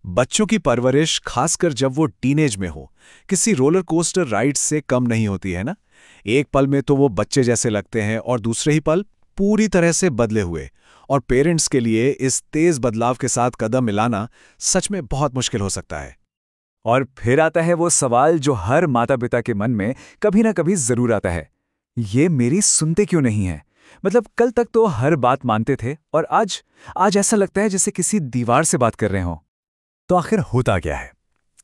बच्चों की परवरिश, खासकर जब वो टीनेज में हो, किसी रोलर कोस्टर राइड से कम नहीं होती है ना। एक पल में तो वो बच्चे जैसे लगते हैं और दूसरे ही पल पूरी तरह से बदले हुए। और पेरेंट्स के लिए इस तेज बदलाव के साथ कदम मिलाना सच में बहुत मुश्किल हो सकता है। और फिर आता है वो सवाल जो हर माता पिता के मन में कभी ना कभी जरूर आता है, ये मेरी सुनते क्यों नहीं है। मतलब कल तक तो हर बात मानते थे और आज आज ऐसा लगता है जैसे किसी दीवार से बात कर रहे हों। तो आखिर होता क्या है?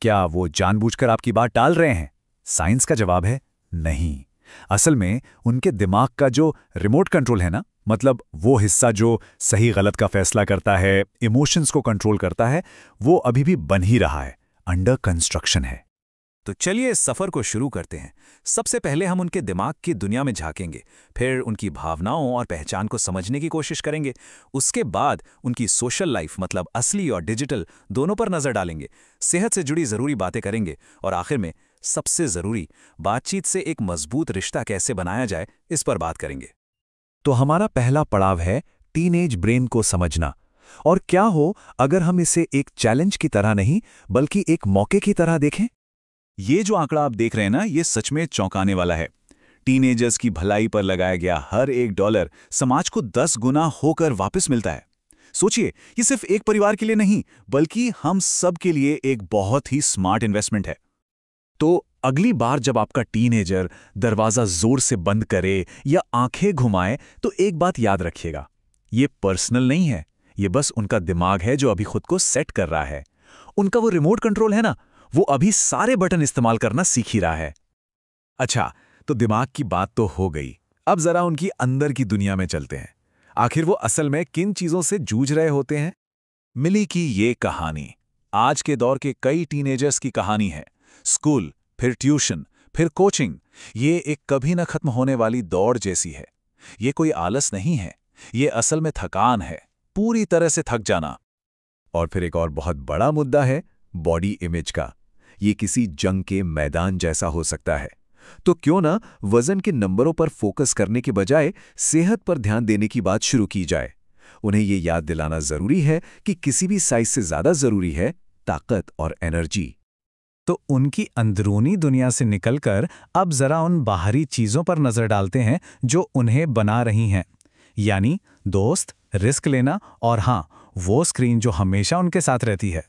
क्या वो जानबूझकर आपकी बात टाल रहे हैं? साइंस का जवाब है नहीं। असल में उनके दिमाग का जो रिमोट कंट्रोल है ना, मतलब वो हिस्सा जो सही गलत का फैसला करता है, इमोशंस को कंट्रोल करता है, वो अभी भी बन ही रहा है, अंडर कंस्ट्रक्शन है। तो चलिए इस सफर को शुरू करते हैं। सबसे पहले हम उनके दिमाग की दुनिया में झांकेंगे, फिर उनकी भावनाओं और पहचान को समझने की कोशिश करेंगे। उसके बाद उनकी सोशल लाइफ, मतलब असली और डिजिटल, दोनों पर नजर डालेंगे। सेहत से जुड़ी जरूरी बातें करेंगे और आखिर में सबसे जरूरी, बातचीत से एक मजबूत रिश्ता कैसे बनाया जाए, इस पर बात करेंगे। तो हमारा पहला पड़ाव है टीनेज ब्रेन को समझना। और क्या हो अगर हम इसे एक चैलेंज की तरह नहीं, बल्कि एक मौके की तरह देखें। ये जो आंकड़ा आप देख रहे हैं ना, ये सच में चौंकाने वाला है। टीनेजर्स की भलाई पर लगाया गया हर $1 समाज को 10 गुना होकर वापस मिलता है। सोचिए, ये सिर्फ एक परिवार के लिए नहीं, बल्कि हम सब के लिए एक बहुत ही स्मार्ट इन्वेस्टमेंट है। तो अगली बार जब आपका टीनेजर दरवाजा जोर से बंद करे या आंखें घुमाए, तो एक बात याद रखिएगा, ये पर्सनल नहीं है। ये बस उनका दिमाग है जो अभी खुद को सेट कर रहा है। उनका वो रिमोट कंट्रोल है ना, वो अभी सारे बटन इस्तेमाल करना सीख ही रहा है। अच्छा, तो दिमाग की बात तो हो गई। अब जरा उनकी अंदर की दुनिया में चलते हैं। आखिर वो असल में किन चीजों से जूझ रहे होते हैं। मिली की ये कहानी आज के दौर के कई टीनेजर्स की कहानी है। स्कूल, फिर ट्यूशन, फिर कोचिंग, ये एक कभी न खत्म होने वाली दौड़ जैसी है। ये कोई आलस नहीं है, ये असल में थकान है, पूरी तरह से थक जाना। और फिर एक और बहुत बड़ा मुद्दा है बॉडी इमेज का। ये किसी जंग के मैदान जैसा हो सकता है। तो क्यों ना वजन के नंबरों पर फोकस करने के बजाय सेहत पर ध्यान देने की बात शुरू की जाए। उन्हें ये याद दिलाना जरूरी है कि किसी भी साइज से ज्यादा जरूरी है ताकत और एनर्जी। तो उनकी अंदरूनी दुनिया से निकलकर अब जरा उन बाहरी चीजों पर नजर डालते हैं जो उन्हें बना रही हैं, यानी दोस्त, रिस्क लेना और हाँ, वो स्क्रीन जो हमेशा उनके साथ रहती है।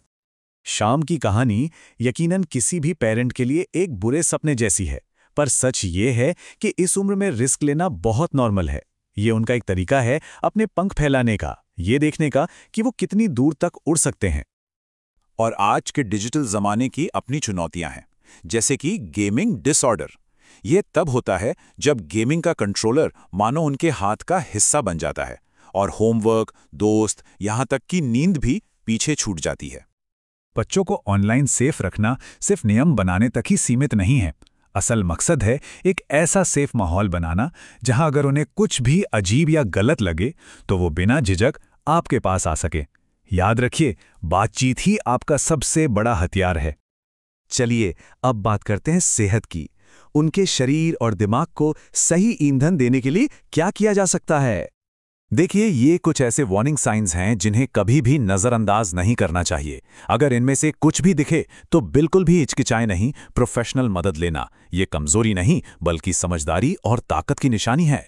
शाम की कहानी यकीनन किसी भी पेरेंट के लिए एक बुरे सपने जैसी है, पर सच ये है कि इस उम्र में रिस्क लेना बहुत नॉर्मल है। ये उनका एक तरीका है अपने पंख फैलाने का, ये देखने का कि वो कितनी दूर तक उड़ सकते हैं। और आज के डिजिटल जमाने की अपनी चुनौतियां हैं, जैसे कि गेमिंग डिसऑर्डर। ये तब होता है जब गेमिंग का कंट्रोलर मानो उनके हाथ का हिस्सा बन जाता है और होमवर्क, दोस्त, यहां तक कि नींद भी पीछे छूट जाती है। बच्चों को ऑनलाइन सेफ रखना सिर्फ नियम बनाने तक ही सीमित नहीं है। असल मकसद है एक ऐसा सेफ माहौल बनाना जहां अगर उन्हें कुछ भी अजीब या गलत लगे तो वो बिना झिझक आपके पास आ सके। याद रखिए, बातचीत ही आपका सबसे बड़ा हथियार है। चलिए अब बात करते हैं सेहत की। उनके शरीर और दिमाग को सही ईंधन देने के लिए क्या किया जा सकता है। देखिए, ये कुछ ऐसे वार्निंग साइंस हैं जिन्हें कभी भी नज़रअंदाज नहीं करना चाहिए। अगर इनमें से कुछ भी दिखे तो बिल्कुल भी हिचकिचाए नहीं, प्रोफेशनल मदद लेना ये कमजोरी नहीं बल्कि समझदारी और ताकत की निशानी है।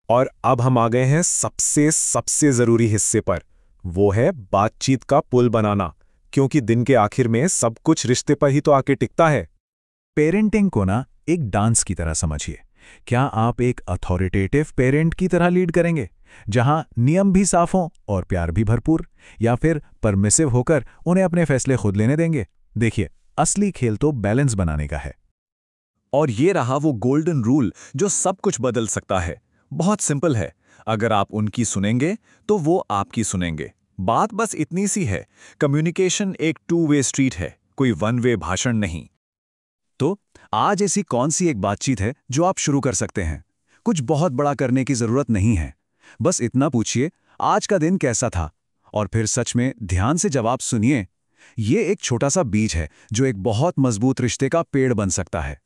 और अब हम आ गए हैं सबसे जरूरी हिस्से पर, वो है बातचीत का पुल बनाना। क्योंकि दिन के आखिर में सब कुछ रिश्ते पर ही तो आके टिकता है। पेरेंटिंग को ना एक डांस की तरह समझिए। क्या आप एक अथॉरिटेटिव पेरेंट की तरह लीड करेंगे जहां नियम भी साफ हों और प्यार भी भरपूर, या फिर परमिसिव होकर उन्हें अपने फैसले खुद लेने देंगे? देखिए, असली खेल तो बैलेंस बनाने का है। और ये रहा वो गोल्डन रूल जो सब कुछ बदल सकता है। बहुत सिंपल है, अगर आप उनकी सुनेंगे तो वो आपकी सुनेंगे। बात बस इतनी सी है, कम्युनिकेशन एक 2 वे स्ट्रीट है, कोई 1 वे भाषण नहीं। तो आज ऐसी कौन सी एक बातचीत है जो आप शुरू कर सकते हैं? कुछ बहुत बड़ा करने की जरूरत नहीं है। बस इतना पूछिए, आज का दिन कैसा था? और फिर सच में ध्यान से जवाब सुनिए। ये एक छोटा सा बीज है जो एक बहुत मजबूत रिश्ते का पेड़ बन सकता है।